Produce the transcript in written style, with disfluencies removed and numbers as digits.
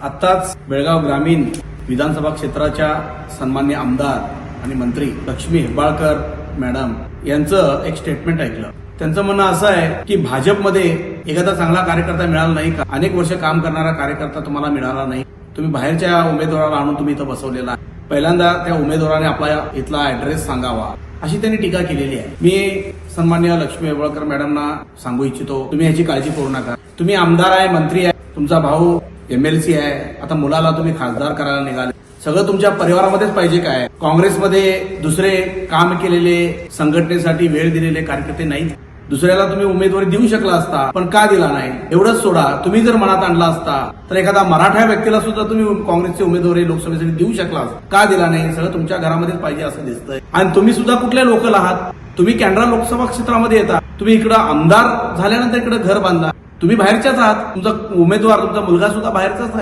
आत्ताच बेळगाव ग्रामीण विधानसभा क्षेत्राच्या सन्मान्य आमदार आणि मंत्री लक्ष्मी हेब्बाळकर मॅडम यांचं एक स्टेटमेंट ऐकलं. त्यांचं म्हणणं असं आहे की भाजपमध्ये एखादा चांगला कार्यकर्ता मिळाला नाही का, अनेक वर्ष काम करणारा कार्यकर्ता तुम्हाला मिळाला नाही, तुम्ही बाहेरच्या उमेदवाराला आणून तुम्ही इथं बसवलेला आहे, पहिल्यांदा त्या उमेदवाराने आपला इथला ऍड्रेस सांगावा, अशी त्यांनी टीका केलेली आहे. मी सन्मान्य लक्ष्मी हेब्बाळकर मॅडमना सांगू इच्छितो, तुम्ही याची काळजी करू नका. तुम्ही आमदार आहे, मंत्री आहे, तुमचा भाऊ MLC आहे, आता मुलाला तुम्ही खासदार करायला निघाले, सगळं तुमच्या परिवारामध्येच पाहिजे काय? काँग्रेसमध्ये दुसरे काम केलेले, संघटनेसाठी वेळ दिलेले कार्यकर्ते नाहीत. दुसऱ्याला तुम्ही उमेदवारी देऊ शकला असता, पण का दिला नाही? एवढंच सोडा, तुम्ही जर मनात आणला असता तर एखादा मराठा व्यक्तीला सुद्धा तुम्ही काँग्रेसची उमेदवारी लोकसभेसाठी देऊ शकला असता, का दिला नाही? सगळं तुमच्या घरामध्येच पाहिजे असं दिसतंय. आणि तुम्ही सुद्धा कुठल्या लोकल आहात? तुम्ही कॅनडा लोकसभा क्षेत्रामध्ये येता, तुम्ही इकडं आमदार झाल्यानंतर इकडे घर बांधला, तुम्ही बाहेरच्याच आहात, तुमचा उमेदवार तुमचा मुलगा सुद्धा बाहेरचाच आहे.